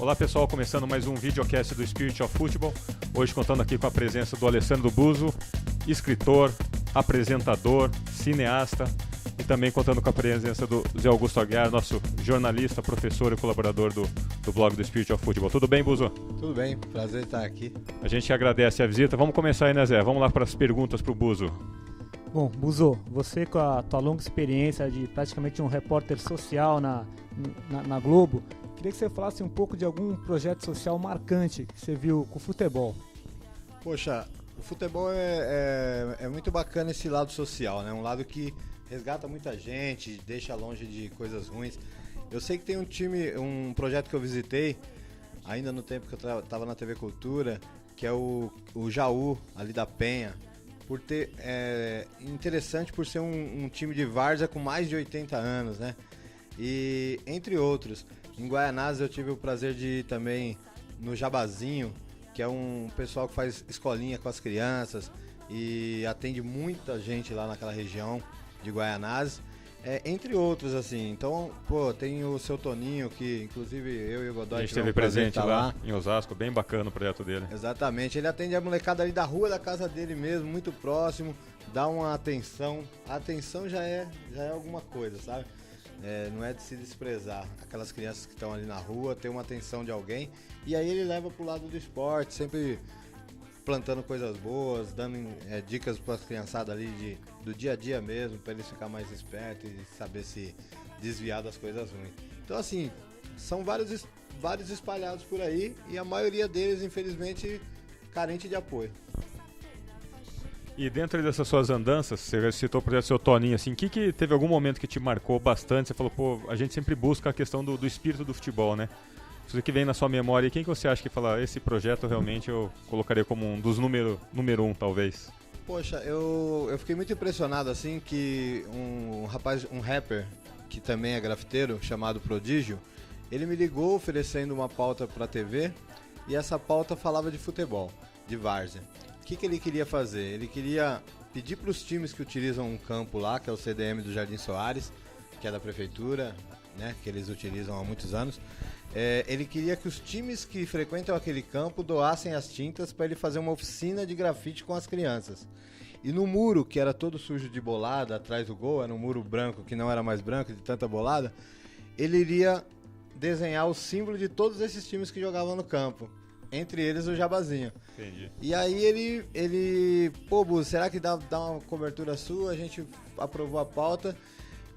Olá pessoal, começando mais um videocast do Spirit of Football. Hoje contando aqui com a presença do Alessandro Buso, escritor, apresentador, cineasta, e também contando com a presença do Zé Augusto Aguiar, nosso jornalista, professor e colaborador do blog do Spirit of Football. Tudo bem, Buso? Tudo bem, prazer estar aqui. A gente agradece a visita. Vamos começar aí, né, Zé? Vamos lá para as perguntas para o Buso. Bom, Buso, você com a tua longa experiência de praticamente um repórter social na Globo, queria que você falasse um pouco de algum projeto social marcante que você viu com o futebol. Poxa, o futebol é muito bacana esse lado social, né? Um lado que resgata muita gente, deixa longe de coisas ruins. Eu sei que tem um projeto que eu visitei, ainda no tempo que eu estava na TV Cultura, que é o Jaú, ali da Penha. Interessante por ser um time de várzea com mais de 80 anos, né? E entre outros, em Guaianazes eu tive o prazer de ir também no Jabazinho, que é um pessoal que faz escolinha com as crianças e atende muita gente lá naquela região de Guaianazes, entre outros, assim. Então, tem o seu Toninho, que inclusive eu e o Godoy a gente esteve presente lá em Osasco, bem bacana o projeto dele. Exatamente, ele atende a molecada ali da rua da casa dele mesmo, muito próximo, dá uma atenção. A atenção já é alguma coisa, sabe? Não é de se desprezar. Aquelas crianças que estão ali na rua, ter uma atenção de alguém, e aí ele leva pro lado do esporte, sempre plantando coisas boas, dando dicas para as criançadas ali do dia a dia mesmo, para eles ficarem mais espertos e saber se desviar das coisas ruins. Então, assim, são vários espalhados por aí e a maioria deles, infelizmente, carente de apoio. E dentro dessas suas andanças, você citou o projeto do seu Toninho, assim, que teve algum momento que te marcou bastante? Você falou, a gente sempre busca a questão do espírito do futebol, né? Isso que vem na sua memória, quem que você acha que fala, esse projeto realmente eu colocaria como um dos número um, talvez? Poxa, eu fiquei muito impressionado, assim, que um rapper, que também é grafiteiro, chamado Prodígio, ele me ligou oferecendo uma pauta pra TV, e essa pauta falava de futebol, de várzea. O que ele queria fazer? Ele queria pedir para os times que utilizam um campo lá, que é o CDM do Jardim Soares, que é da prefeitura, né, que eles utilizam há muitos anos. Ele queria que os times que frequentam aquele campo doassem as tintas para ele fazer uma oficina de grafite com as crianças. E no muro, que era todo sujo de bolada, atrás do gol, era um muro branco que não era mais branco de tanta bolada, ele iria desenhar o símbolo de todos esses times que jogavam no campo. Entre eles o Jabazinho. Entendi. E aí ele Bu, será que dá uma cobertura sua? A gente aprovou a pauta.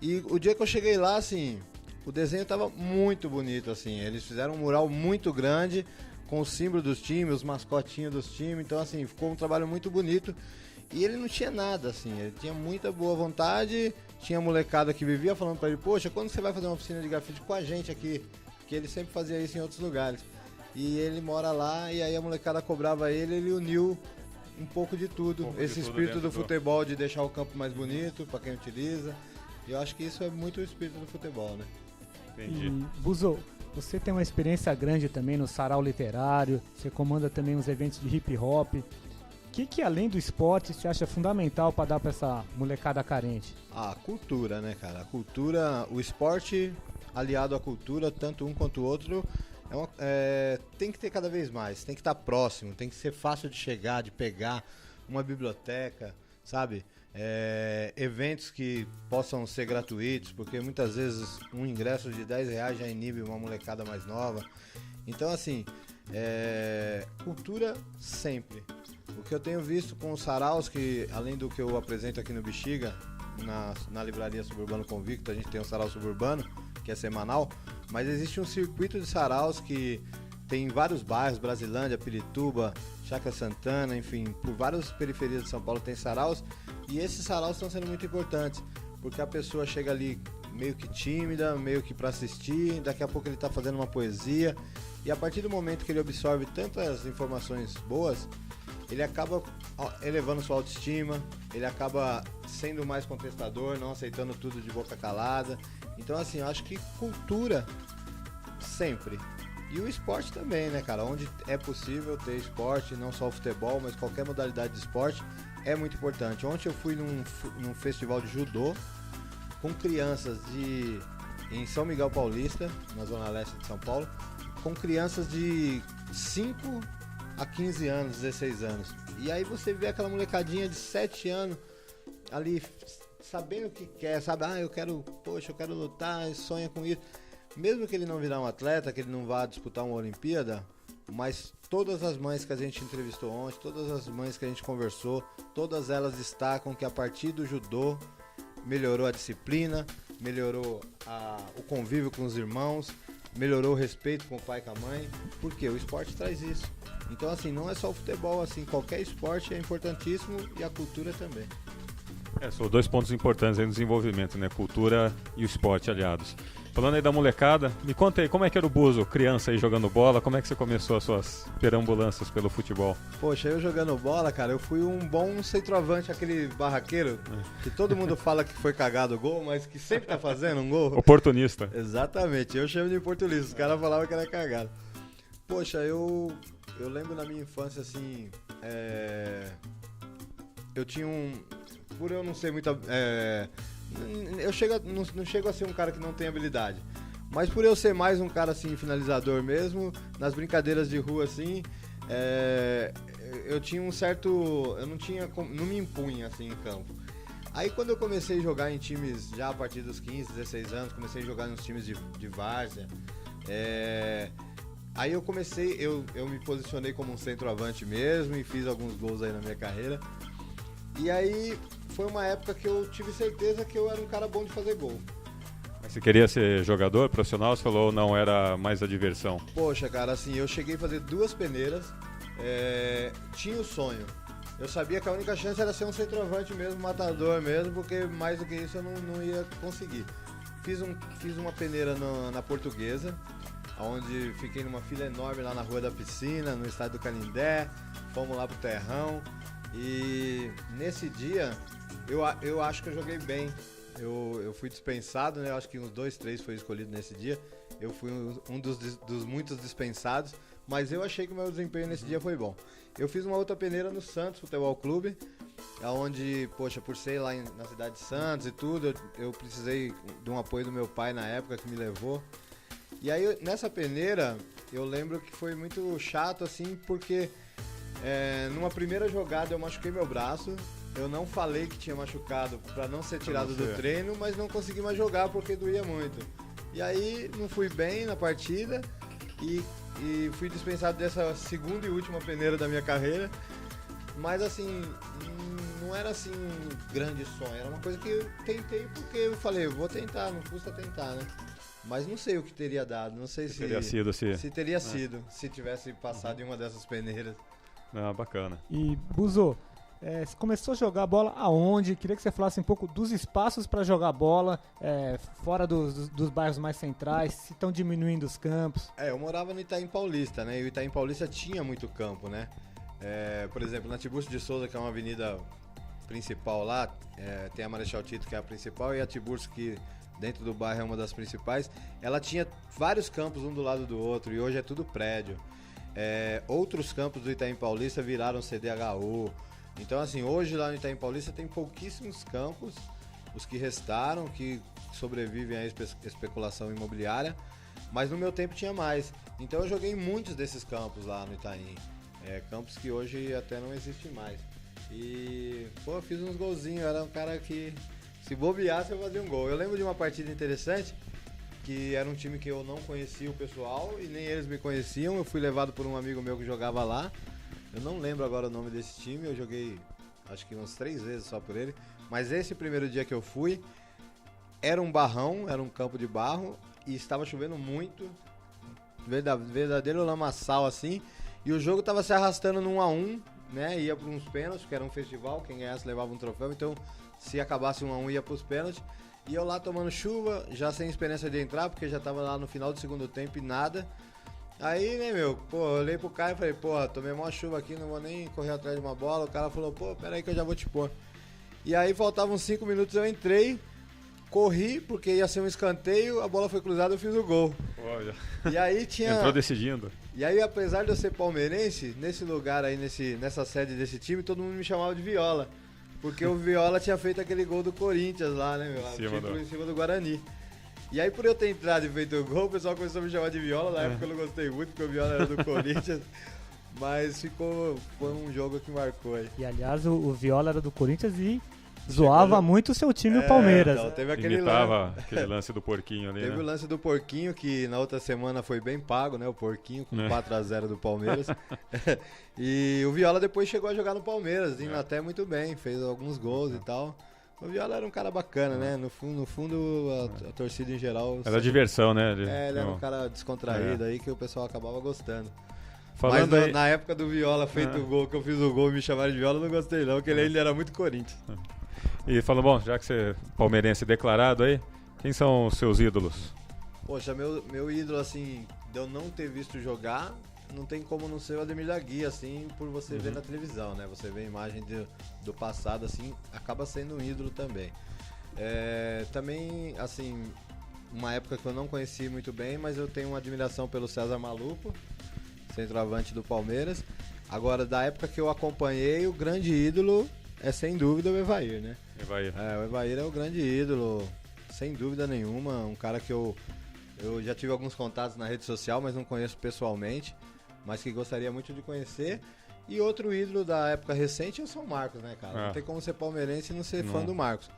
E o dia que eu cheguei lá, assim, o desenho tava muito bonito, assim. Eles fizeram um mural muito grande, com o símbolo dos times, os mascotinhos dos times. Então, assim, ficou um trabalho muito bonito. E ele não tinha nada, assim. Ele tinha muita boa vontade. Tinha molecada que vivia falando pra ele, poxa, quando você vai fazer uma oficina de grafite com a gente aqui? Porque ele sempre fazia isso em outros lugares. E ele mora lá, e aí a molecada cobrava ele uniu um pouco de tudo. Esse espírito do futebol, de deixar o campo mais bonito para quem utiliza. E eu acho que isso é muito o espírito do futebol, né? Entendi. Buso, você tem uma experiência grande também no sarau literário, você comanda também uns eventos de hip hop. O que além do esporte você acha fundamental para dar para essa molecada carente? A cultura, né, cara? A cultura, o esporte aliado à cultura, tanto um quanto o outro, tem que ter cada vez mais, tem que estar próximo, tem que ser fácil de chegar, de pegar, uma biblioteca, sabe? Eventos que possam ser gratuitos, porque muitas vezes um ingresso de R$10 já inibe uma molecada mais nova. Então, assim, cultura sempre. O que eu tenho visto com os saraus, que além do que eu apresento aqui no Bexiga, na livraria Suburbano Convicto, a gente tem um sarau suburbano, que é semanal, mas existe um circuito de saraus que tem em vários bairros, Brasilândia, Pirituba, Chácara Santana, enfim, por várias periferias de São Paulo tem saraus, e esses saraus estão sendo muito importantes, porque a pessoa chega ali meio que tímida, meio que para assistir, daqui a pouco ele está fazendo uma poesia, e a partir do momento que ele absorve tantas informações boas, ele acaba elevando sua autoestima, ele acaba sendo mais contestador, não aceitando tudo de boca calada. Então, assim, eu acho que cultura sempre. E o esporte também, né, cara? Onde é possível ter esporte, não só o futebol, mas qualquer modalidade de esporte, é muito importante. Ontem eu fui num festival de judô com crianças em São Miguel Paulista, na zona leste de São Paulo, com crianças de 5 a 15 anos, 16 anos. E aí você vê aquela molecadinha de 7 anos ali sabendo o que quer, sabe? Eu quero lutar, sonha com isso. Mesmo que ele não virar um atleta, que ele não vá disputar uma Olimpíada, mas todas as mães que a gente entrevistou ontem, todas as mães que a gente conversou, todas elas destacam que a partir do judô melhorou a disciplina, melhorou o convívio com os irmãos, melhorou o respeito com o pai e com a mãe, porque o esporte traz isso. Então, assim, não é só o futebol, assim, qualquer esporte é importantíssimo e a cultura também. São 2 pontos importantes aí no desenvolvimento, né? Cultura e o esporte aliados. Falando aí da molecada, me conta aí, como é que era o Buzo, criança aí jogando bola, como é que você começou as suas perambulâncias pelo futebol? Poxa, eu jogando bola, cara, eu fui um bom centroavante, aquele barraqueiro, que todo mundo fala que foi cagado o gol, mas que sempre tá fazendo um gol. Oportunista. Exatamente, eu chamo de oportunista, os caras falavam que era cagado. Poxa, eu lembro na minha infância, assim, eu tinha por eu não ser muito... não chego a ser um cara que não tem habilidade. Mas por eu ser mais um cara assim, finalizador mesmo, nas brincadeiras de rua assim, eu tinha um certo... não me impunha assim em campo. Aí quando eu comecei a jogar em times, já a partir dos 15, 16 anos, comecei a jogar nos times de várzea, aí eu comecei, eu me posicionei como um centroavante mesmo e fiz alguns gols aí na minha carreira. E aí foi uma época que eu tive certeza que eu era um cara bom de fazer gol. Mas você queria ser jogador profissional, você falou, ou não, era mais a diversão? Poxa, cara, assim, eu cheguei a fazer 2 peneiras, tinha o sonho. Eu sabia que a única chance era ser um centroavante mesmo, matador mesmo, porque mais do que isso eu não ia conseguir. Fiz uma peneira na Portuguesa, onde fiquei numa fila enorme lá na Rua da Piscina, no estádio do Canindé, fomos lá pro Terrão. E nesse dia, eu acho que eu joguei bem. Eu fui dispensado, né? Eu acho que uns 2, 3 foi escolhido nesse dia. Eu fui um dos muitos dispensados, mas eu achei que o meu desempenho nesse dia foi bom. Eu fiz uma outra peneira no Santos Futebol Clube, onde, poxa, por ser lá na cidade de Santos e tudo, eu precisei de um apoio do meu pai na época que me levou. E aí, nessa peneira, eu lembro que foi muito chato, assim, porque... numa primeira jogada eu machuquei meu braço. Eu não falei que tinha machucado para não ser tirado do treino, mas não consegui mais jogar porque doía muito. E aí não fui bem na partida e fui dispensado dessa segunda e última peneira da minha carreira. Mas assim, não era assim um grande sonho, era uma coisa que eu tentei porque eu falei, vou tentar, não custa tentar, né? Mas não sei o que teria dado, não sei se teria sido, se teria sido, se tivesse passado em uma dessas peneiras. Bacana. E, Buzo, você começou a jogar bola aonde? Queria que você falasse um pouco dos espaços para jogar bola, fora dos bairros mais centrais, se estão diminuindo os campos. Eu morava no Itaim Paulista, né? E o Itaim Paulista tinha muito campo, né? Por exemplo, na Tiburcio de Souza, que é uma avenida principal lá, tem a Marechal Tito, que é a principal, e a Tiburcio, que dentro do bairro é uma das principais, ela tinha vários campos um do lado do outro, e hoje é tudo prédio. Outros campos do Itaim Paulista viraram CDHU. Então, assim, hoje lá no Itaim Paulista tem pouquíssimos campos, os que restaram, que sobrevivem à especulação imobiliária, mas no meu tempo tinha mais. Então eu joguei em muitos desses campos lá no Itaim, campos que hoje até não existem mais. E, eu fiz uns golzinhos, eu era um cara que, se bobeasse, eu fazia um gol. Eu lembro de uma partida interessante, que era um time que eu não conhecia o pessoal e nem eles me conheciam. Eu fui levado por um amigo meu que jogava lá. Eu não lembro agora o nome desse time, eu joguei acho que umas 3 vezes só por ele. Mas esse primeiro dia que eu fui, era um barrão, era um campo de barro e estava chovendo muito, verdadeiro lamaçal assim. E o jogo estava se arrastando no 1-1, né? Ia para uns pênaltis, que era um festival, quem ganhasse levava um troféu. Então, se acabasse 1-1, ia para os pênaltis. E eu lá tomando chuva, já sem experiência de entrar, porque já tava lá no final do segundo tempo e nada. Aí, né, eu olhei pro cara e falei, tomei uma chuva aqui, não vou nem correr atrás de uma bola. O cara falou, peraí que eu já vou te pôr. E aí, faltavam 5 minutos, eu entrei, corri, porque ia ser um escanteio, a bola foi cruzada, eu fiz o gol. Olha. E aí tinha... Entrou decidindo. E aí, apesar de eu ser palmeirense, nesse lugar aí, nessa sede desse time, todo mundo me chamava de Viola. Porque o Viola tinha feito aquele gol do Corinthians lá, né, meu? Em cima do Guarani. E aí, por eu ter entrado e feito o gol, o pessoal começou a me chamar de Viola. Na época eu não gostei muito, porque o Viola era do Corinthians. Mas foi um jogo que marcou aí. E aliás, o Viola era do Corinthians e zoava muito o seu time, o Palmeiras. Então, teve aquele aquele lance do porquinho ali, Teve o lance do porquinho, que na outra semana foi bem pago, né? O porquinho com 4-0 do Palmeiras. E o Viola depois chegou a jogar no Palmeiras, indo até muito bem, fez alguns gols e tal. O Viola era um cara bacana, né? No fundo a torcida em geral... Era diversão, né? Ele era um cara descontraído aí que o pessoal acabava gostando. Falando Mas aí... na época do Viola feito o gol, que eu fiz o gol e me chamaram de Viola, eu não gostei não, porque ele ainda era muito Corinthians. E falando, bom, já que você é palmeirense declarado aí, quem são os seus ídolos? Poxa, meu ídolo, assim, de eu não ter visto jogar, não tem como não ser o Ademir da Guia, assim, por você ver na televisão, né? Você vê a imagem do passado, assim, acaba sendo um ídolo também. Também, assim, uma época que eu não conheci muito bem, mas eu tenho uma admiração pelo César Malupo, centroavante do Palmeiras. Agora, da época que eu acompanhei, o grande ídolo é sem dúvida o Evair, né? O Evair é o grande ídolo, sem dúvida nenhuma. Um cara que eu já tive alguns contatos na rede social, mas não conheço pessoalmente, mas que gostaria muito de conhecer. E outro ídolo da época recente é o São Marcos, né, cara? Não tem como ser palmeirense e não ser fã do Marcos.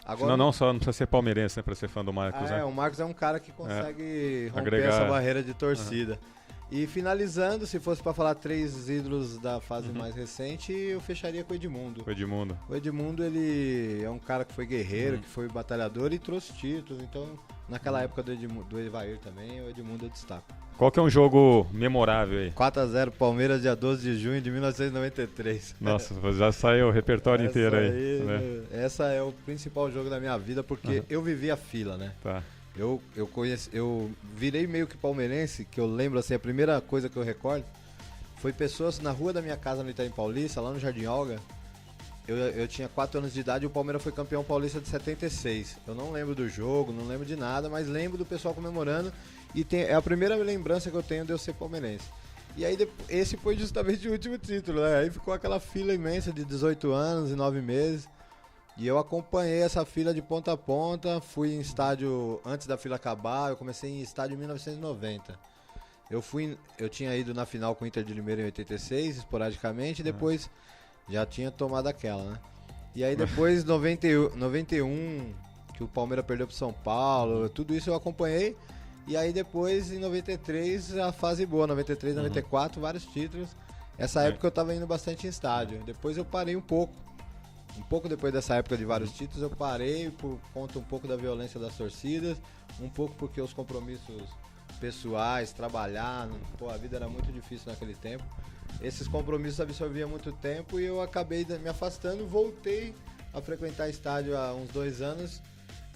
Agora, não precisa ser palmeirense, né, pra ser fã do Marcos, né? O Marcos é um cara que consegue romper agregar essa barreira de torcida. E finalizando, se fosse para falar 3 ídolos da fase mais recente, eu fecharia com o Edmundo. O Edmundo, ele é um cara que foi guerreiro, que foi batalhador e trouxe títulos. Então, naquela época do Evair também, o Edmundo eu destaco. Qual que é um jogo memorável aí? 4-0 Palmeiras, dia 12 de junho de 1993. Nossa, já saiu o repertório inteiro aí. Né? Essa é o principal jogo da minha vida, porque eu vivi a fila, né? Tá. Eu virei meio que palmeirense, que eu lembro, assim, a primeira coisa que eu recordo foi pessoas na rua da minha casa no Itaim Paulista, lá no Jardim Olga. Eu tinha 4 anos de idade e o Palmeiras foi campeão paulista de 76. Eu não lembro do jogo, não lembro de nada, mas lembro do pessoal comemorando e é a primeira lembrança que eu tenho de eu ser palmeirense. E aí esse foi justamente o último título, né? Aí ficou aquela fila imensa de 18 anos e 9 meses. E eu acompanhei essa fila de ponta a ponta, fui em estádio antes da fila acabar, eu comecei em estádio em 1990. Eu tinha ido na final com o Inter de Limeira em 86, esporadicamente, e depois já tinha tomado aquela, né? E aí depois, 91, que o Palmeiras perdeu pro São Paulo, tudo isso eu acompanhei. E aí depois, em 93, a fase boa, 93, 94, vários títulos. Essa época eu tava indo bastante em estádio. Depois eu parei um pouco depois dessa época de vários títulos, eu parei por conta um pouco da violência das torcidas, um pouco porque os compromissos pessoais, trabalhar, a vida era muito difícil naquele tempo. Esses compromissos absorviam muito tempo e eu acabei me afastando, voltei a frequentar estádio há uns 2 anos,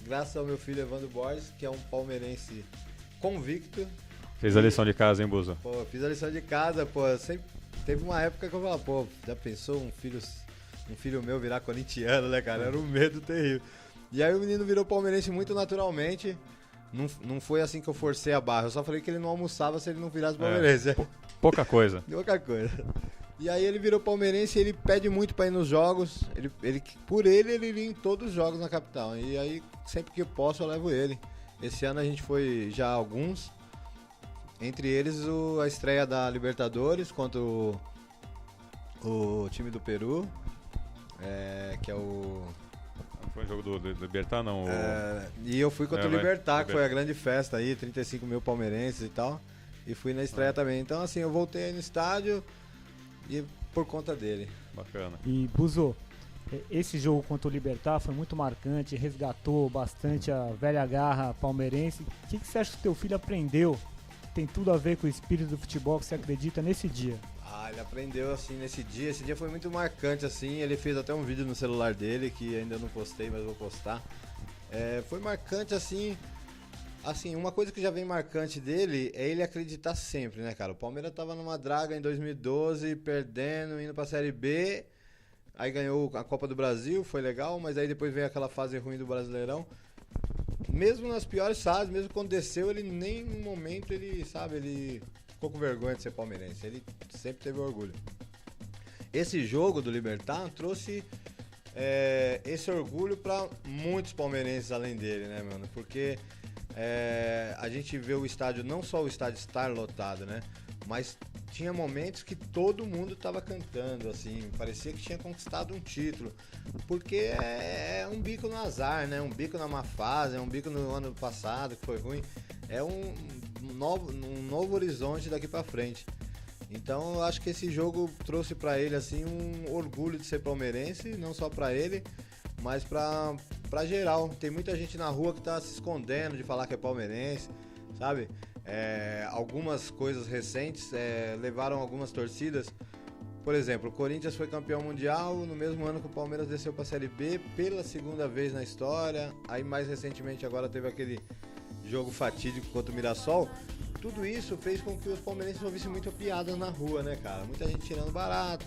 graças ao meu filho Evandro Borges, que é um palmeirense convicto. Fez a lição de casa, hein, Buzo? Fiz a lição de casa, sempre teve uma época que eu falava, já pensou um filho meu virar corintiano, né, cara? Era um medo terrível. E aí o menino virou palmeirense muito naturalmente. Não foi assim que eu forcei a barra. Eu só falei que ele não almoçava se ele não virasse palmeirense. Pouca coisa. Pouca coisa. E aí ele virou palmeirense e ele pede muito pra ir nos jogos. Por ele iria em todos os jogos na capital. E aí, sempre que eu posso, eu levo ele. Esse ano a gente foi já alguns. Entre eles, a estreia da Libertadores contra o time do Peru. Que é o... Não foi o jogo do Libertar, não? E eu fui contra o Libertar, que foi a grande festa aí, 35 mil palmeirenses e tal. E fui na estreia também. Então, assim, eu voltei aí no estádio e por conta dele. Bacana. E, Buzo, esse jogo contra o Libertar foi muito marcante, resgatou bastante a velha garra palmeirense. O que você acha que teu filho aprendeu? Tem tudo a ver com o espírito do futebol que você acredita nesse dia? Ele aprendeu assim nesse dia. Esse dia foi muito marcante, assim. Ele fez até um vídeo no celular dele, que ainda não postei, mas vou postar. Foi marcante, assim. Assim, uma coisa que já vem marcante dele é ele acreditar sempre, né, cara? O Palmeiras tava numa draga em 2012, perdendo, indo pra Série B. Aí ganhou a Copa do Brasil, foi legal, mas aí depois veio aquela fase ruim do Brasileirão. Mesmo nas piores fases, mesmo quando desceu, ele nem um momento, ele ficou com vergonha de ser palmeirense. Ele sempre teve orgulho. Esse jogo do Libertad trouxe esse orgulho para muitos palmeirenses além dele, né, mano? Porque a gente vê o estádio, não só o estádio estar lotado, né? Mas tinha momentos que todo mundo tava cantando, assim, parecia que tinha conquistado um título. Porque é um bico no azar, né? Um bico na má fase, é um bico no ano passado que foi ruim. É um novo horizonte daqui pra frente. Então eu acho que esse jogo trouxe pra ele, assim, um orgulho de ser palmeirense, não só pra ele, mas pra geral. Tem muita gente na rua que tá se escondendo de falar que é palmeirense, sabe? Algumas coisas recentes levaram algumas torcidas. Por exemplo, o Corinthians foi campeão mundial no mesmo ano que o Palmeiras desceu para a Série B pela segunda vez na história. Aí mais recentemente agora teve aquele jogo fatídico contra o Mirassol. Tudo isso fez com que os palmeirenses ouvissem muito piadas na rua, né, cara? Muita gente tirando barato,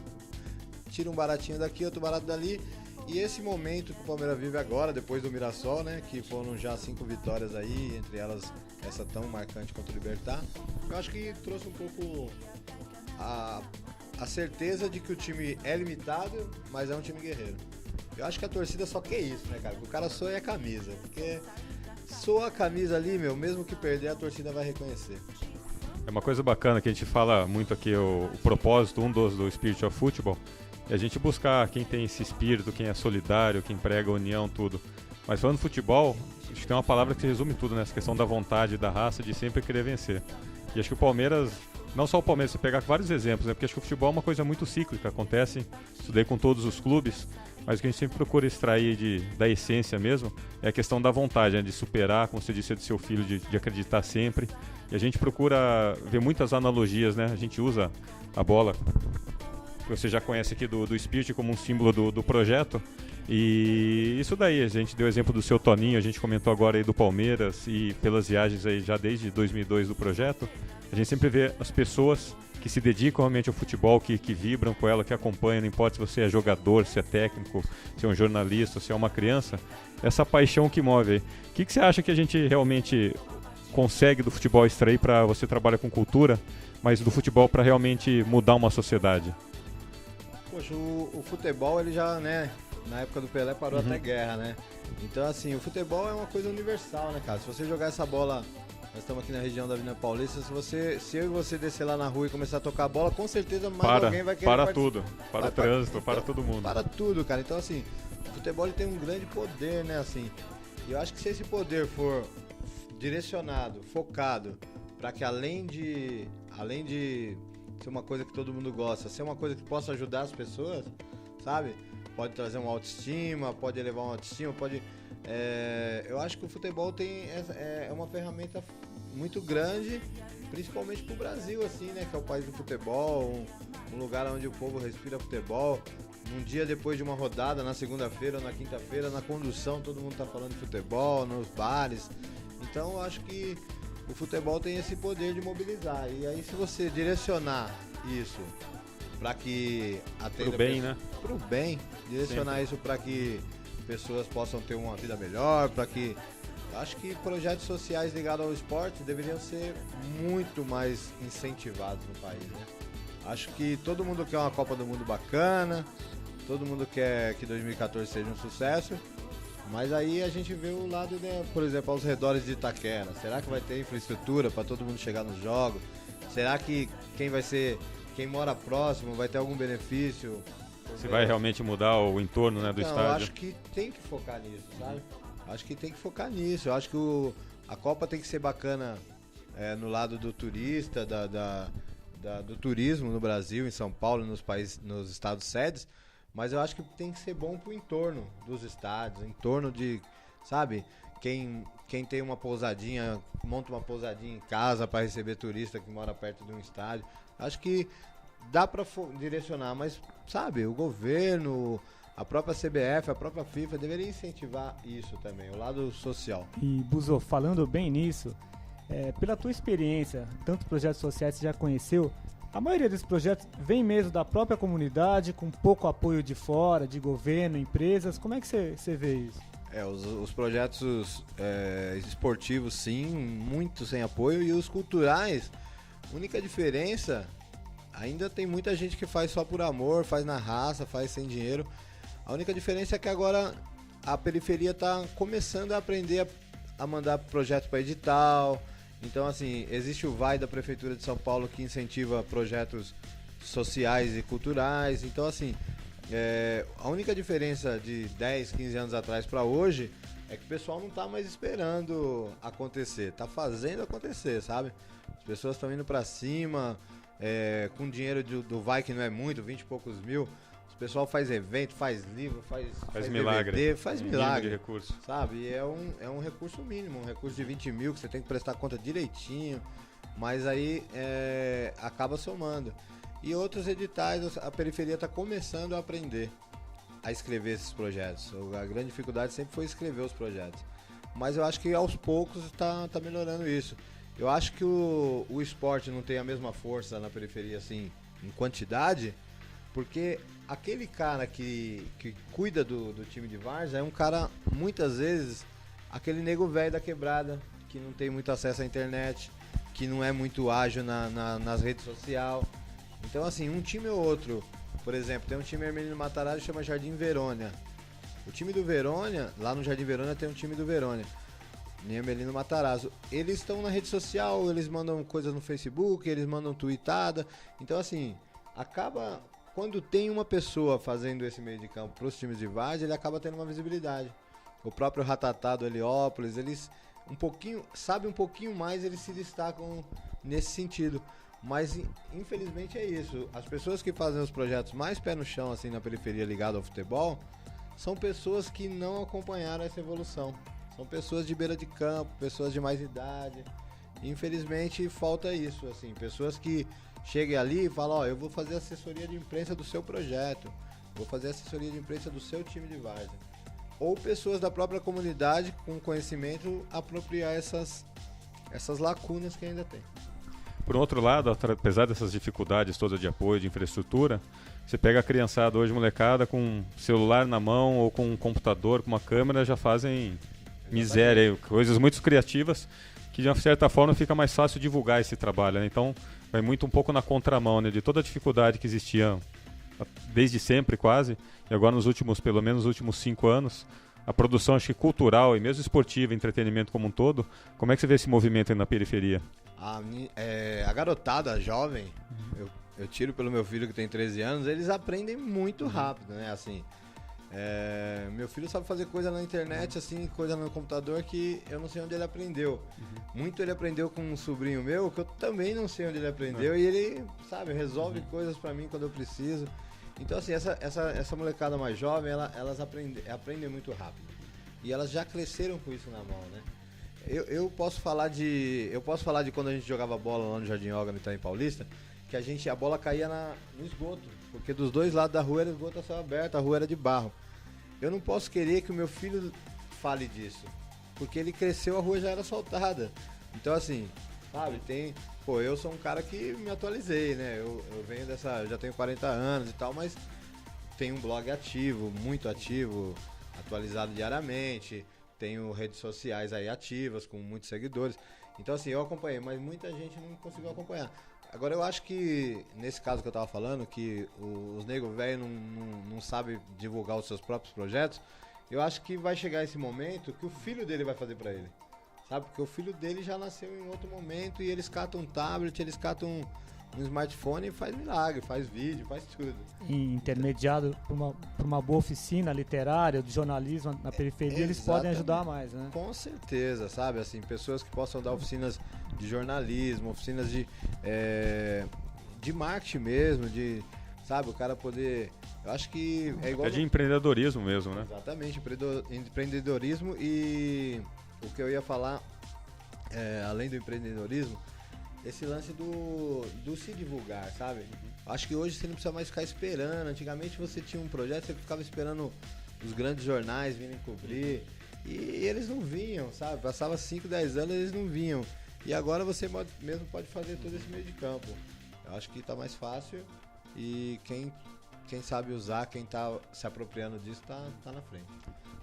tira um baratinho daqui, outro barato dali. E esse momento que o Palmeiras vive agora, depois do Mirassol, né, que foram já 5 vitórias aí, entre elas essa tão marcante contra o Libertad, eu acho que trouxe um pouco a certeza de que o time é limitado, mas é um time guerreiro. Eu acho que a torcida só quer isso, né, cara? O cara soa a camisa, porque soa a camisa ali, mesmo que perder, a torcida vai reconhecer. É uma coisa bacana que a gente fala muito aqui, o propósito, do Spirit of Football, é a gente buscar quem tem esse espírito, quem é solidário, quem prega a união, tudo. Mas falando de futebol, acho que tem uma palavra que resume tudo, né? Essa questão da vontade, da raça, de sempre querer vencer. E acho que o Palmeiras, não só o Palmeiras, você pegar vários exemplos, né? Porque acho que o futebol é uma coisa muito cíclica, acontece, estudei com todos os clubes, mas o que a gente sempre procura extrair da essência mesmo é a questão da vontade, né? De superar, como você disse, do seu filho, de acreditar sempre. E a gente procura ver muitas analogias, né? A gente usa a bola, que você já conhece aqui do Spirit como um símbolo do projeto. E isso daí, a gente deu o exemplo do seu Toninho, a gente comentou agora aí do Palmeiras e pelas viagens aí já desde 2002 do projeto, a gente sempre vê as pessoas que se dedicam realmente ao futebol, que vibram com ela, que acompanham, não importa se você é jogador, se é técnico, se é um jornalista, se é uma criança, essa paixão que move aí. O que você acha que a gente realmente consegue do futebol extrair para você trabalhar com cultura, mas do futebol para realmente mudar uma sociedade? Poxa, o futebol ele já, né, na época do Pelé parou até guerra, né? Então assim, o futebol é uma coisa universal, né, cara? Se você jogar essa bola, nós estamos aqui na região da Avenida Paulista, se eu e você descer lá na rua e começar a tocar a bola, com certeza mais alguém vai querer participar. Tudo, para o trânsito, para todo mundo. Para tudo, cara. Então assim, o futebol ele tem um grande poder, né, assim. E eu acho que se esse poder for direcionado, focado, para que além de ser uma coisa que todo mundo gosta, ser uma coisa que possa ajudar as pessoas, sabe? Pode trazer uma autoestima, pode elevar uma autoestima, pode... eu acho que o futebol é uma ferramenta muito grande, principalmente pro Brasil, assim, né? Que é o país do futebol, um lugar onde o povo respira futebol. Um dia depois de uma rodada, na segunda-feira ou na quinta-feira, na condução, todo mundo tá falando de futebol, nos bares. Então eu acho que o futebol tem esse poder de mobilizar. E aí se você direcionar isso para que atenda pro bem, né? Pro bem, direcionar sempre isso para que pessoas possam ter uma vida melhor, para que... Acho que projetos sociais ligados ao esporte deveriam ser muito mais incentivados no país, né? Acho que todo mundo quer uma Copa do Mundo bacana, todo mundo quer que 2014 seja um sucesso, mas aí a gente vê o lado, né, por exemplo, aos redores de Itaquera. Será que vai ter infraestrutura para todo mundo chegar nos jogos? Será que quem mora próximo vai ter algum benefício? Se vai realmente mudar o entorno, né, do estádio? Eu acho que tem que focar nisso, sabe? Acho que tem que focar nisso. Eu acho que a Copa tem que ser bacana no lado do turista, do turismo no Brasil, em São Paulo, nos estados sedes, mas eu acho que tem que ser bom pro entorno dos estádios, em torno de, sabe, quem tem uma pousadinha, monta uma pousadinha em casa para receber turista que mora perto de um estádio. Acho que dá para direcionar, mas, sabe, o governo, a própria CBF, a própria FIFA deveria incentivar isso também, o lado social. E, Buzo, falando bem nisso, pela tua experiência, tantos projetos sociais que você já conheceu, a maioria desses projetos vem mesmo da própria comunidade, com pouco apoio de fora, de governo, empresas. Como é que você vê isso? Os projetos esportivos, sim, muito sem apoio, e os culturais, a única diferença, ainda tem muita gente que faz só por amor, faz na raça, faz sem dinheiro. A única diferença é que agora a periferia está começando a aprender a mandar projetos para edital. Então, assim, existe o VAI da Prefeitura de São Paulo que incentiva projetos sociais e culturais. Então, assim, a única diferença de 10, 15 anos atrás para hoje é que o pessoal não tá mais esperando acontecer, tá fazendo acontecer, sabe? As pessoas estão indo para cima, com dinheiro do VAI que não é muito, 20 e poucos mil. O pessoal faz evento, faz livro, faz milagre. DVD, faz milagre. De recurso. Sabe? E é um recurso mínimo, um recurso de 20 mil que você tem que prestar conta direitinho, mas aí acaba somando. E outros editais, a periferia está começando a aprender a escrever esses projetos. A grande dificuldade sempre foi escrever os projetos. Mas eu acho que aos poucos tá melhorando isso. Eu acho que o esporte não tem a mesma força na periferia, assim, em quantidade, porque aquele cara que cuida do time de várzea é um cara, muitas vezes, aquele nego velho da quebrada, que não tem muito acesso à internet, que não é muito ágil nas redes sociais. Então, assim, um time ou outro, por exemplo, tem um time Hermelino Matarazzo que chama Jardim Verônia. O time do Verônia, lá no Jardim Verônia tem um time do Verônia, Hermelino Matarazzo. Eles estão na rede social, eles mandam coisas no Facebook, eles mandam tweetada. Então, assim, acaba... Quando tem uma pessoa fazendo esse meio de campo para os times de várzea, ele acaba tendo uma visibilidade. O próprio Ratatá do Heliópolis, eles sabem um pouquinho mais, eles se destacam nesse sentido. Mas, infelizmente, é isso. As pessoas que fazem os projetos mais pé no chão, assim, na periferia ligado ao futebol, são pessoas que não acompanharam essa evolução. São pessoas de beira de campo, pessoas de mais idade. Infelizmente, falta isso, assim, pessoas que cheguem ali e falam, eu vou fazer assessoria de imprensa do seu projeto, vou fazer assessoria de imprensa do seu time de várzea. Ou pessoas da própria comunidade com conhecimento apropriar essas lacunas que ainda tem. Por outro lado, apesar dessas dificuldades todas de apoio, de infraestrutura, você pega a criançada hoje, molecada, com um celular na mão ou com um computador, com uma câmera, já fazem miséria, coisas muito criativas, que de uma certa forma fica mais fácil divulgar esse trabalho, né? Então vai muito um pouco na contramão, né, de toda a dificuldade que existia desde sempre quase, e agora pelo menos nos últimos 5 anos, a produção acho que cultural e mesmo esportiva, entretenimento como um todo. Como é que você vê esse movimento aí na periferia? A garotada jovem, eu tiro pelo meu filho que tem 13 anos, eles aprendem muito rápido, né? Assim, meu filho sabe fazer coisa na internet, assim, coisa no computador que eu não sei onde ele aprendeu. Muito ele aprendeu com um sobrinho meu, que eu também não sei onde ele aprendeu, e ele, sabe, resolve coisas pra mim quando eu preciso. Então, assim, essa molecada mais jovem, elas aprendem muito rápido. E elas já cresceram com isso na mão, né? Eu posso falar de quando a gente jogava bola lá no Jardim Yoga, no Itaim Paulista, que a bola caía no esgoto, porque dos dois lados da rua era esgoto a céu aberto, a rua era de barro. Eu não posso querer que o meu filho fale disso, porque ele cresceu, a rua já era asfaltada. Então, assim, sabe, eu sou um cara que me atualizei, né? Eu venho já tenho 40 anos e tal, mas tenho um blog ativo, muito ativo, atualizado diariamente, tenho redes sociais aí ativas, com muitos seguidores. Então, assim, eu acompanhei, mas muita gente não conseguiu acompanhar. Agora, eu acho que, nesse caso que eu tava falando, que os nego velho não sabem divulgar os seus próprios projetos, eu acho que vai chegar esse momento que o filho dele vai fazer pra ele. Sabe? Porque o filho dele já nasceu em outro momento e eles catam um tablet, eles catam um smartphone e faz milagre, faz vídeo, faz tudo. Intermediado por uma boa oficina literária, de jornalismo na periferia, eles podem ajudar mais, né? Com certeza, sabe? Assim, pessoas que possam dar oficinas de jornalismo, oficinas de marketing mesmo, sabe? O cara poder... Eu acho que é igual... É de empreendedorismo mesmo, né? Exatamente, empreendedorismo. E o que eu ia falar, além do empreendedorismo, esse lance do se divulgar, sabe? Acho que hoje você não precisa mais ficar esperando. Antigamente você tinha um projeto, você ficava esperando os grandes jornais virem cobrir e eles não vinham, sabe? Passava 5, 10 anos e eles não vinham. E agora você mesmo pode fazer todo esse meio de campo. Eu acho que tá mais fácil e quem sabe usar, quem tá se apropriando disso tá na frente.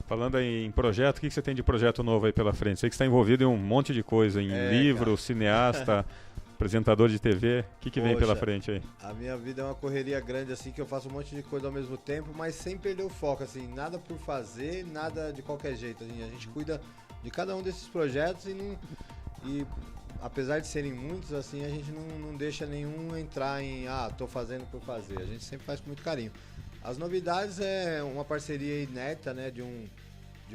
Falando aí em projeto, o que você tem de projeto novo aí pela frente? Sei que você está envolvido em um monte de coisa, em livro, cara. Cineasta, apresentador de TV. O que vem pela frente aí? A minha vida é uma correria grande, assim, que eu faço um monte de coisa ao mesmo tempo, mas sem perder o foco, assim, nada por fazer, nada de qualquer jeito. Assim, a gente cuida de cada um desses projetos e apesar de serem muitos, assim, a gente não deixa nenhum entrar em, tô fazendo por fazer. A gente sempre faz com muito carinho. As novidades é uma parceria inédita, né, de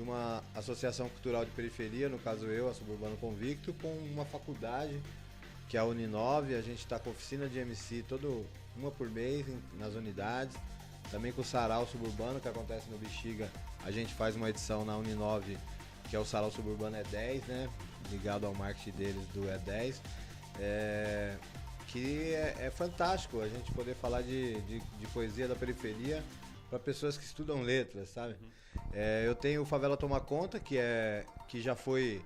uma associação cultural de periferia, no caso eu, a Suburbano Convicto, com uma faculdade, que é a Uninove. A gente está com oficina de MC uma por mês nas unidades. Também com o Sarau Suburbano, que acontece no Bexiga. A gente faz uma edição na Uninove, que é o Sarau Suburbano E10, né? Ligado ao marketing deles do E10. Que é fantástico a gente poder falar de poesia da periferia para pessoas que estudam letras, sabe? Eu tenho o Favela Toma Conta, que já foi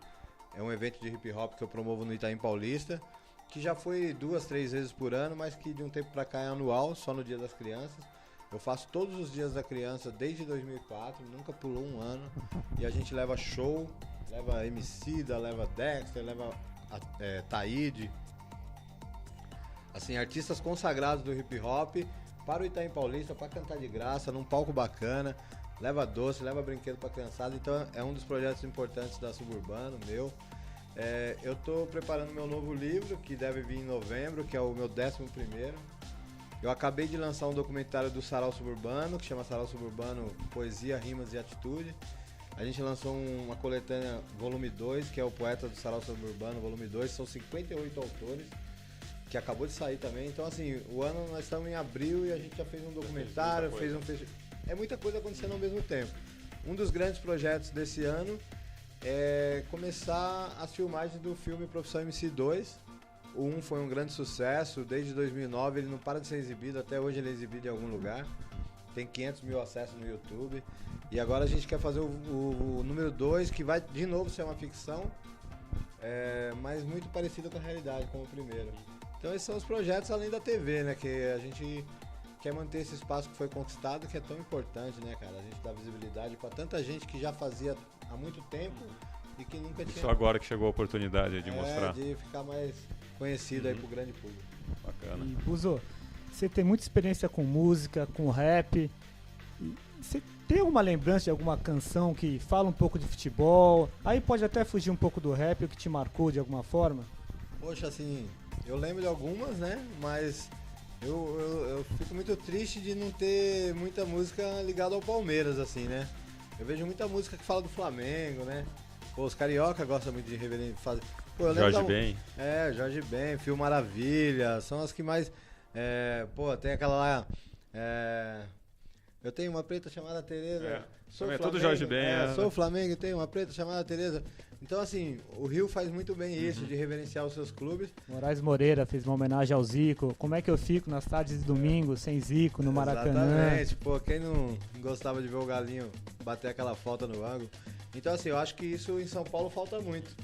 um evento de hip hop que eu promovo no Itaim Paulista, que já foi 2, 3 vezes por ano, mas que de um tempo para cá é anual, só no Dia das Crianças. Eu faço todos os dias da criança desde 2004, nunca pulou um ano. E a gente leva show, leva Emicida, leva Dexter, leva Taíde. Assim, artistas consagrados do hip hop para o Itaim Paulista, para cantar de graça, num palco bacana. Leva doce, leva brinquedo para criançada. Então é um dos projetos importantes da Suburbano, meu. Eu estou preparando meu novo livro, que deve vir em novembro, que é o meu 11º. Eu acabei de lançar um documentário do Sarau Suburbano, que chama Sarau Suburbano, Poesia, Rimas e Atitude. A gente lançou uma coletânea volume 2, que é o Poeta do Sarau Suburbano, volume 2. São 58 autores, que acabou de sair também. Então, assim, o ano nós estamos em abril e a gente já fez um documentário, fez um festival. É muita coisa acontecendo ao mesmo tempo. Um dos grandes projetos desse ano é começar as filmagens do filme Profissão MC 2. O 1 foi um grande sucesso, desde 2009 ele não para de ser exibido, até hoje ele é exibido em algum lugar. Tem 500 mil acessos no YouTube. E agora a gente quer fazer o número 2, que vai de novo ser uma ficção, mas muito parecido com a realidade, como o primeiro. Então esses são os projetos além da TV, né? Que a gente quer manter esse espaço que foi conquistado, que é tão importante, né, cara? A gente dá visibilidade para tanta gente que já fazia há muito tempo e que nunca tinha... Só agora que chegou a oportunidade de mostrar. De ficar mais conhecido aí pro grande público. Bacana. E, Buzo, você tem muita experiência com música, com rap. Você tem alguma lembrança de alguma canção que fala um pouco de futebol? Aí pode até fugir um pouco do rap, o que te marcou de alguma forma? Poxa, assim, eu lembro de algumas, né? Mas eu fico muito triste de não ter muita música ligada ao Palmeiras, assim, né? Eu vejo muita música que fala do Flamengo, né? Pô, os carioca gostam muito de fazer. Pô, Jorge Ben. Jorge Ben, Fio Maravilha, são as que mais... tem aquela lá... eu tenho uma preta chamada Tereza. Sou Flamengo, tudo Jorge Ben. Sou Flamengo e tenho uma preta chamada Tereza. Então, assim, o Rio faz muito bem isso, de reverenciar os seus clubes. Moraes Moreira fez uma homenagem ao Zico. Como é que eu fico nas tardes de domingo sem Zico no Maracanã? Exatamente. Pô, quem não gostava de ver o Galinho bater aquela falta no ângulo? Então, assim, eu acho que isso em São Paulo falta muito.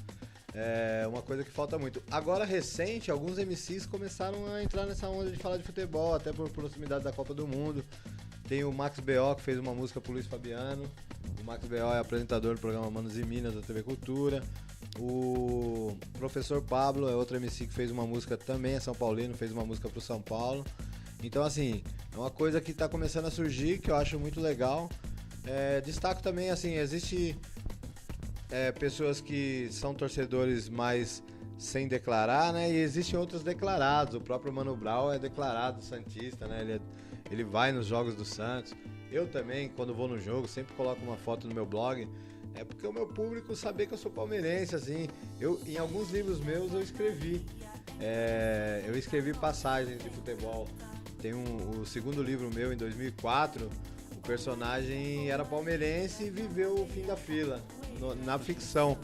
É uma coisa que falta muito. Agora, recente, alguns MCs começaram a entrar nessa onda de falar de futebol, até por proximidade da Copa do Mundo. Tem o Max B.O., que fez uma música pro Luiz Fabiano. O Max B.O. é apresentador do programa Manos e Minas, da TV Cultura. O Professor Pablo é outro MC que fez uma música também, é São Paulino, fez uma música pro São Paulo. Então, assim, é uma coisa que tá começando a surgir, que eu acho muito legal. Destaco também, assim, existe... pessoas que são torcedores mais sem declarar, né? E existem outros declarados. O próprio Mano Brown é declarado santista, né? Ele vai nos jogos do Santos. Eu também, quando vou no jogo, sempre coloco uma foto no meu blog. É porque o meu público saber que eu sou palmeirense, assim. Em alguns livros meus eu escrevi. Eu escrevi passagens de futebol. Tem o segundo livro meu, em 2004, o personagem era palmeirense e viveu o fim da fila. Na ficção,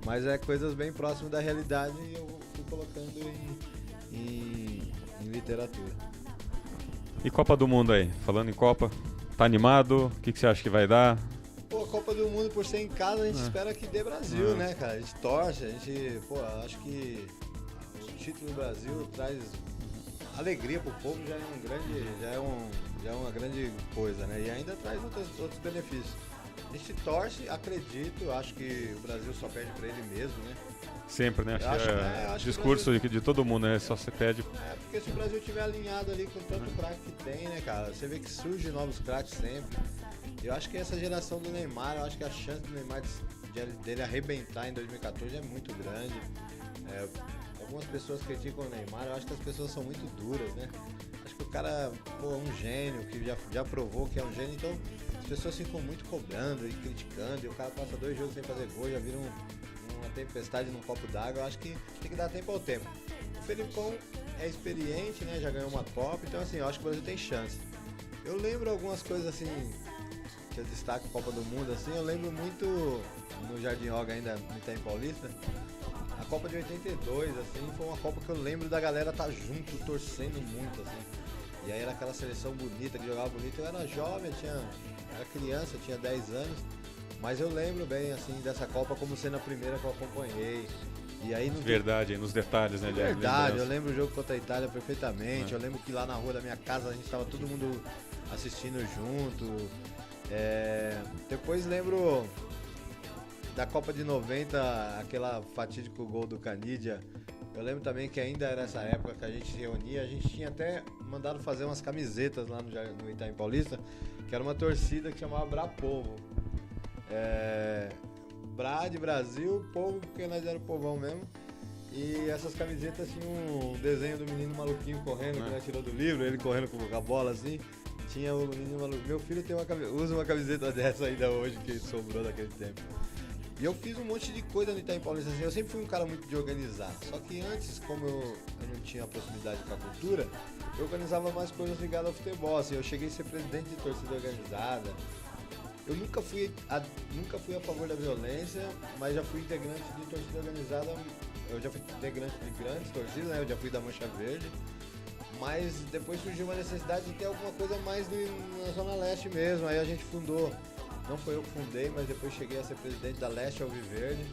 mas coisas bem próximas da realidade e eu fui colocando em literatura. E Copa do Mundo aí? Falando em Copa, tá animado? O que você acha que vai dar? Pô, a Copa do Mundo, por ser em casa, a gente espera que dê Brasil, né, cara? A gente torce, acho que o título do Brasil traz alegria pro povo, já é uma grande coisa, né? E ainda traz outros benefícios. A gente torce, acredito, acho que o Brasil só perde pra ele mesmo, né? Sempre, né? Acho discurso Brasil... de todo mundo, né? Só se pede. Porque se o Brasil estiver alinhado ali com tanto craque que tem, né, cara? Você vê que surgem novos craques sempre. Eu acho que essa geração do Neymar, eu acho que a chance do Neymar dele arrebentar em 2014 é muito grande. Algumas pessoas criticam o Neymar, eu acho que as pessoas são muito duras, né? Acho que o cara, é um gênio, que já provou que é um gênio, então as pessoas ficam muito cobrando e criticando, e o cara passa 2 jogos sem fazer gol, já vira uma tempestade num copo d'água. Eu acho que tem que dar tempo ao tempo. O Felipão é experiente, né? Já ganhou uma Copa, então assim, eu acho que o Brasil tem chance. Eu lembro algumas coisas assim, que eu destaco a Copa do Mundo, assim, eu lembro muito no Jardim Yoga ainda, no Itaim Paulista, a Copa de 82, assim, foi uma Copa que eu lembro da galera estar junto, torcendo muito, assim. E aí era aquela seleção bonita, que jogava bonito. Eu era jovem, era criança, tinha 10 anos, mas eu lembro bem, assim, dessa Copa como sendo a primeira que eu acompanhei. E aí Verdade, nos detalhes, né? Verdade, eu lembro o jogo contra a Itália perfeitamente. Eu lembro que lá na rua da minha casa a gente estava todo mundo assistindo junto. Depois lembro da Copa de 90, aquela fatídico gol do Canidia. Eu lembro também que ainda era essa época que a gente se reunia. A gente tinha até mandado fazer umas camisetas lá no Itaim Paulista, que era uma torcida que chamava Brapovo. Bra de Brasil, povo, porque nós era o povão mesmo. E essas camisetas tinham um desenho do menino maluquinho correndo, que nós tirou do livro, ele correndo com a bola assim. Tinha o menino maluquinho. Meu filho usa uma camiseta dessa ainda hoje, que sobrou daquele tempo. E eu fiz um monte de coisa no Itaim Paulista, assim. Eu sempre fui um cara muito de organizar. Só que antes, como eu não tinha proximidade com a cultura, eu organizava mais coisas ligadas ao futebol. Assim, eu cheguei a ser presidente de torcida organizada. Eu nunca fui a favor da violência, mas já fui integrante de torcida organizada. Eu já fui integrante de grandes torcidas, né? Eu já fui da Mancha Verde. Mas depois surgiu uma necessidade de ter alguma coisa mais na Zona Leste mesmo. Aí a gente fundou, não foi eu que fundei, mas depois cheguei a ser presidente da Leste Alviverde.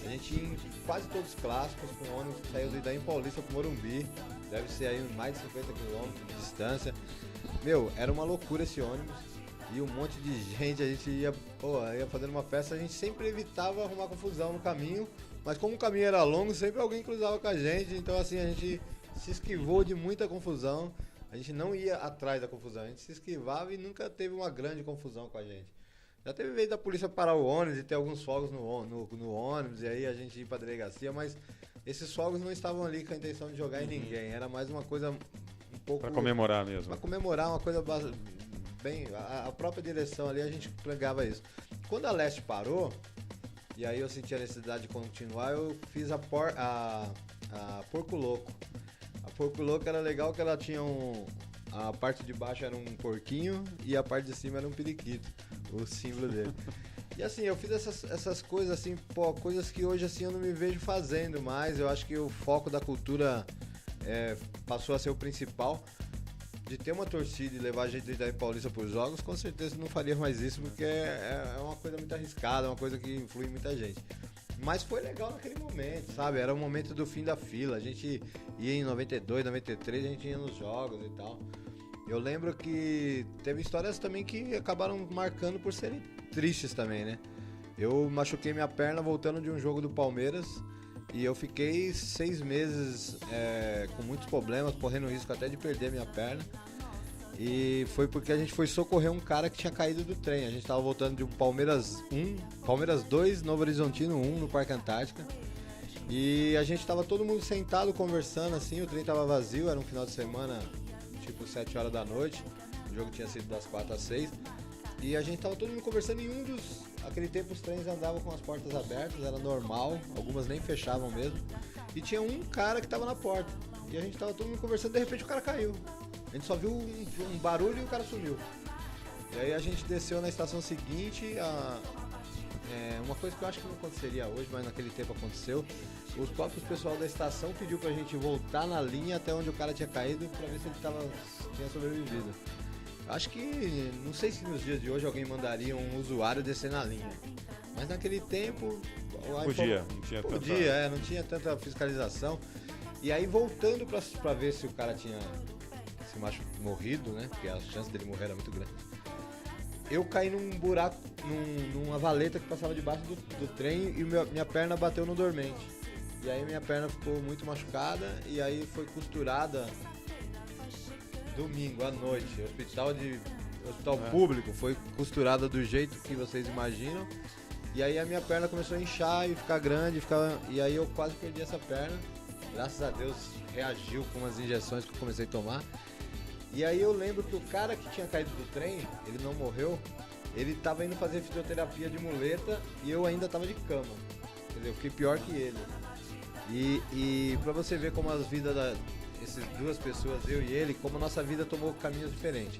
A gente ia em quase todos os clássicos, com o ônibus que saiu do Itaim Paulista pro Morumbi. Deve ser aí mais de 50 quilômetros de distância. Meu, era uma loucura esse ônibus. E um monte de gente, a gente ia fazendo uma festa, a gente sempre evitava arrumar confusão no caminho, mas como o caminho era longo, sempre alguém cruzava com a gente, então assim, a gente se esquivou de muita confusão, a gente não ia atrás da confusão, a gente se esquivava e nunca teve uma grande confusão com a gente. Já teve vez da polícia parar o ônibus e ter alguns fogos no ônibus, e aí a gente ia pra delegacia, mas esses fogos não estavam ali com a intenção de jogar em ninguém, era mais uma coisa um pouco... Pra comemorar mesmo. Pra comemorar, uma coisa... Bem, a própria direção ali, a gente pregava isso. Quando a Leste parou, e aí eu senti a necessidade de continuar, eu fiz a Porco Louco. A Porco Louco era legal que ela tinha a parte de baixo era um porquinho e a parte de cima era um periquito, o símbolo dele. E assim, eu fiz essas coisas assim, coisas que hoje assim eu não me vejo fazendo mais. Eu acho que o foco da cultura passou a ser o principal. De ter uma torcida e levar a gente do Itaim Paulista para os jogos, com certeza não faria mais isso, porque é uma coisa muito arriscada, é uma coisa que influi em muita gente. Mas foi legal naquele momento, sabe? Era o momento do fim da fila. A gente ia em 92, 93, a gente ia nos jogos e tal. Eu lembro que teve histórias também que acabaram marcando por serem tristes também, né? Eu machuquei minha perna voltando de um jogo do Palmeiras. E eu fiquei 6 meses com muitos problemas, correndo risco até de perder minha perna. E foi porque a gente foi socorrer um cara que tinha caído do trem. A gente estava voltando de um Palmeiras 2, Novo Horizontino 1, no Parque Antártica. E a gente estava todo mundo sentado conversando assim, o trem estava vazio, era um final de semana, tipo 7 horas da noite. O jogo tinha sido das 4 às 6. E a gente estava todo mundo conversando Aquele tempo os trens andavam com as portas abertas, era normal, algumas nem fechavam mesmo. E tinha um cara que estava na porta. E a gente estava todo mundo conversando, de repente o cara caiu. A gente só viu um barulho e o cara sumiu. E aí a gente desceu na estação seguinte. Uma coisa que eu acho que não aconteceria hoje, mas naquele tempo aconteceu. Os próprios pessoal da estação pediu pra gente voltar na linha até onde o cara tinha caído pra ver se ele tinha sobrevivido. Acho que, não sei se nos dias de hoje alguém mandaria um usuário descer na linha. Mas naquele tempo... não tinha tanta fiscalização. E aí voltando pra ver se o cara tinha morrido, né? Porque a chance dele morrer era muito grande. Eu caí num buraco, numa valeta que passava debaixo do trem e minha perna bateu no dormente. E aí minha perna ficou muito machucada e aí foi costurada domingo à noite. Hospital público, foi costurada do jeito que vocês imaginam. E aí a minha perna começou a inchar e ficar grande, e aí eu quase perdi essa perna. Graças a Deus reagiu com umas injeções que eu comecei a tomar. E aí eu lembro que o cara que tinha caído do trem, ele não morreu, ele tava indo fazer fisioterapia de muleta e eu ainda tava de cama. Quer dizer, eu fiquei pior que ele. E pra você ver como as vidas dessas duas pessoas, eu e ele, como a nossa vida tomou caminhos diferentes.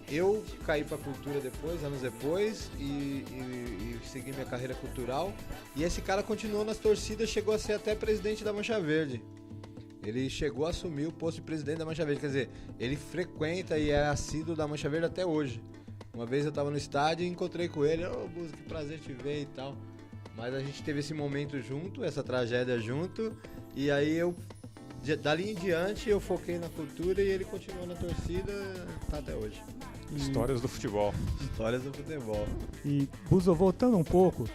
Eu caí pra cultura depois, anos depois, e segui minha carreira cultural. E esse cara continuou nas torcidas, chegou a ser até presidente da Mancha Verde. Ele chegou a assumir o posto de presidente da Mancha Verde, quer dizer, ele frequenta e é assíduo da Mancha Verde até hoje. Uma vez eu tava no estádio e encontrei com ele, Buzo, que prazer te ver e tal. Mas a gente teve esse momento junto, essa tragédia junto, e aí dali em diante eu foquei na cultura e ele continuou na torcida, tá até hoje. Histórias do futebol. Histórias do futebol. E, Buzo, voltando um pouco,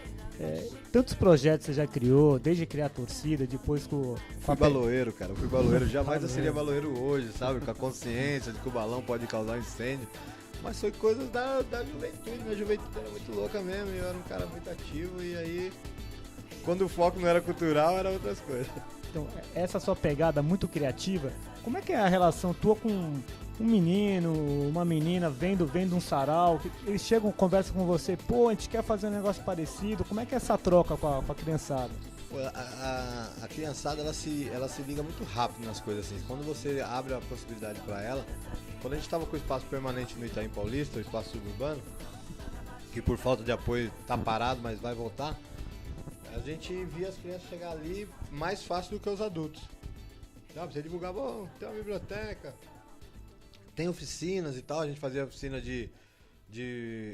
tantos projetos você já criou, desde criar a torcida, depois com Fui baloeiro, cara, fui baloeiro. Jamais eu seria baloeiro hoje, sabe? Com a consciência de que o balão pode causar um incêndio. Mas foi coisas da juventude, minha juventude era muito louca mesmo, eu era um cara muito ativo e aí, quando o foco não era cultural, era outras coisas. Então, essa sua pegada muito criativa, como é que é a relação tua com um menino, uma menina vendo um sarau, que eles chegam, conversam com você, pô, a gente quer fazer um negócio parecido, como é que é essa troca com a criançada? A criançada, ela se liga muito rápido nas coisas assim, quando você abre a possibilidade para ela. Quando a gente estava com o espaço permanente no Itaim Paulista, o espaço suburbano, que por falta de apoio tá parado, mas vai voltar, a gente via as crianças chegar ali mais fácil do que os adultos. Não, você divulgar, bom, tem uma biblioteca, tem oficinas e tal, a gente fazia oficina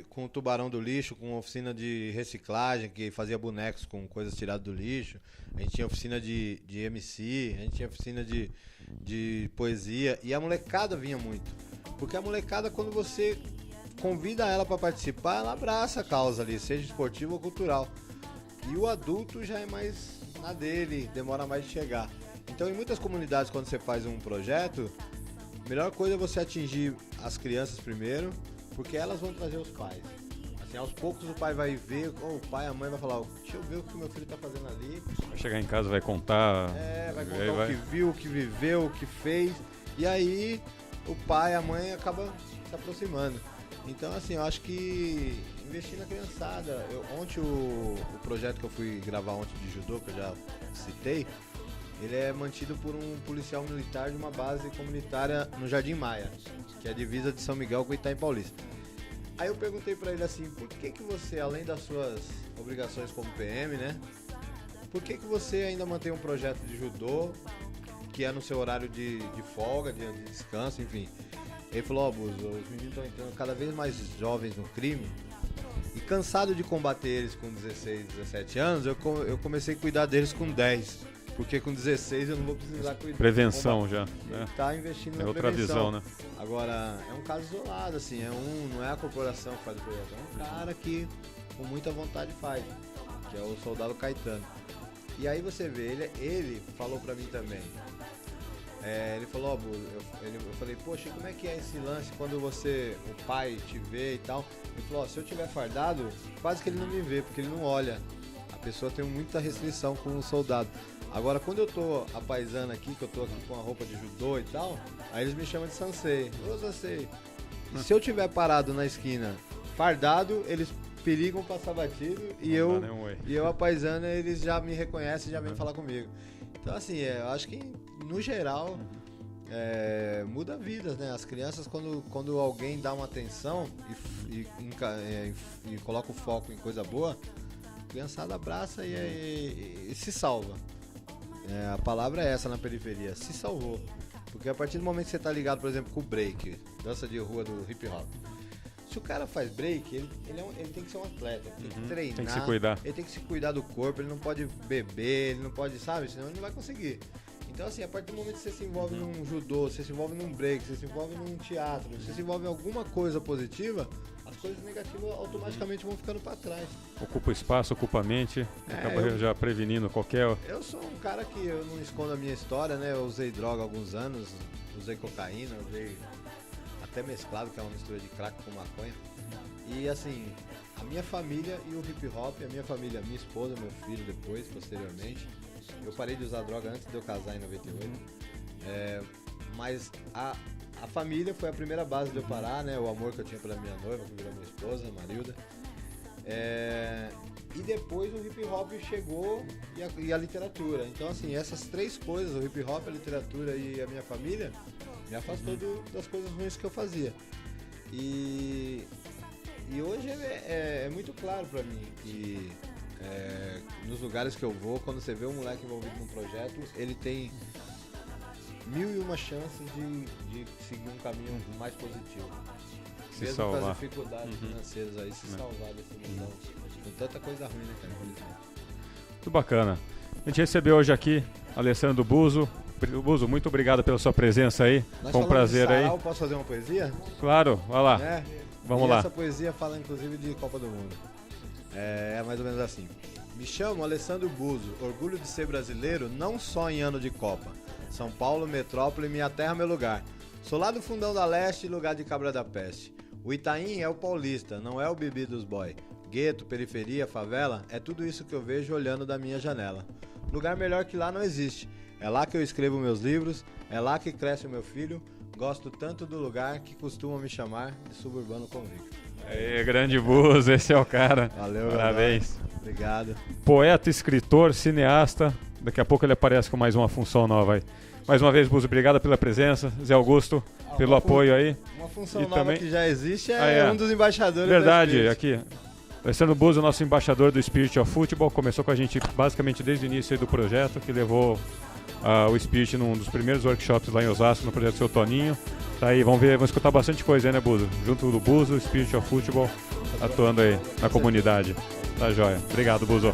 com o tubarão do lixo, com oficina de reciclagem, que fazia bonecos com coisas tiradas do lixo, a gente tinha oficina de MC, a gente tinha oficina de poesia, e a molecada vinha muito, porque a molecada, quando você convida ela para participar, ela abraça a causa ali, seja esportiva ou cultural, e o adulto já é mais na dele, demora mais de chegar. Então, em muitas comunidades, quando você faz um projeto, a melhor coisa é você atingir as crianças primeiro, porque elas vão trazer os pais. Assim, aos poucos o pai vai ver, ou o pai, a mãe vai falar, deixa eu ver o que meu filho tá fazendo ali. Vai chegar em casa, vai contar. Vai contar o que viu, o que viveu, o que fez. E aí o pai, a mãe acaba se aproximando. Então, assim, eu acho que investir na criançada. Ontem o projeto que eu fui gravar ontem de judô, que eu já citei, ele é mantido por um policial militar de uma base comunitária no Jardim Maia, que é a divisa de São Miguel com Itaim Paulista. Aí eu perguntei pra ele assim, por que você, além das suas obrigações como PM, né, por que você ainda mantém um projeto de judô, que é no seu horário de folga, de descanso, enfim. Ele falou, Buzo, os meninos estão entrando cada vez mais jovens no crime, e cansado de combater eles com 16, 17 anos, eu comecei a cuidar deles com 10. Porque com 16 eu não vou precisar cuidar. Prevenção já. Né? Tá investindo na outra prevenção. Visão, né? Agora, é um caso isolado, assim, não é a corporação que faz o projeto, é um cara que com muita vontade faz, que é o soldado Caetano. E aí você vê, ele falou pra mim também. Ele falou, eu falei, poxa, como é que é esse lance quando o pai te vê e tal? Ele falou, se eu tiver fardado, quase que ele não me vê, porque ele não olha. A pessoa tem muita restrição com o soldado. Agora, quando eu tô apaisando aqui, que eu tô aqui com a roupa de judô e tal, aí eles me chamam de Sansei. Ô, Sansei. E se eu tiver parado na esquina, fardado, eles perigam passar batido e eu apaisando, eles já me reconhecem e já vêm falar comigo. Então, assim, eu acho que, no geral, muda vidas, né? As crianças, quando alguém dá uma atenção e coloca o foco em coisa boa, a criançada abraça e se salva. A palavra é essa na periferia, se salvou. Porque a partir do momento que você tá ligado, por exemplo, com o break, dança de rua do hip hop, se o cara faz break, ele tem que ser um atleta, tem que treinar, tem que se cuidar. Ele tem que se cuidar do corpo, ele não pode beber, ele não pode, sabe, senão ele não vai conseguir. Então, assim, a partir do momento que você se envolve num judô, você se envolve num break, você se envolve num teatro, você se envolve em alguma coisa positiva, as coisas negativas automaticamente vão ficando pra trás. Ocupa espaço, ocupa a mente, acaba já prevenindo qualquer... Eu sou um cara que eu não escondo a minha história, né? Eu usei droga há alguns anos, usei cocaína, usei até mesclado, que é uma mistura de crack com maconha. E assim, a minha família e o hip hop, a minha família, minha esposa, meu filho depois, posteriormente. Eu parei de usar droga antes de eu casar em 98. Mas a família foi a primeira base de eu parar, né? O amor que eu tinha pela minha noiva, que virou minha esposa, Marilda. E depois o hip hop chegou e a literatura. Então, assim, essas três coisas, o hip hop, a literatura e a minha família, me afastou das coisas ruins que eu fazia. E hoje é muito claro pra mim que nos lugares que eu vou, quando você vê um moleque envolvido num projeto, ele tem 1001 chances de seguir um caminho mais positivo. Se Mesmo salvar. com as dificuldades financeiras aí, se salvar desse mundão. Com tanta coisa ruim, né, cara? Muito bacana. A gente recebeu hoje aqui Alessandro Buzo. Buzo, muito obrigado pela sua presença aí. Foi um prazer aí. Posso fazer uma poesia? Claro, vai lá. Vamos lá. Essa poesia fala inclusive de Copa do Mundo. É mais ou menos assim. Me chamo Alessandro Buzo, orgulho de ser brasileiro, não só em ano de Copa. São Paulo, metrópole, minha terra, meu lugar. Sou lá do fundão da leste, lugar de Cabra da Peste. O Itaim é o paulista, não é o Bibi dos boy. Gueto, periferia, favela, é tudo isso que eu vejo olhando da minha janela. Lugar melhor que lá não existe. É lá que eu escrevo meus livros, é lá que cresce o meu filho. Gosto tanto do lugar que costumam me chamar de suburbano convicto. Aí, grande Buzo, esse é o cara. Valeu, parabéns. Obrigado. Poeta, escritor, cineasta. Daqui a pouco ele aparece com mais uma função nova aí. Mais uma vez, Buzo, obrigado pela presença. Zé Augusto, pelo apoio aí. Uma função E nova também... que já existe um dos embaixadores. Verdade, aqui. Alessandro Buzo, nosso embaixador do Spirit of Football, começou com a gente basicamente desde o início aí do projeto, que levou o Spirit num dos primeiros workshops lá em Osasco, no projeto Seu Toninho. Tá aí, vamos escutar bastante coisa aí, né, Buzo? Junto do Buzo, Spirit of Football, atuando aí na comunidade. Tá joia. Obrigado, Buzo.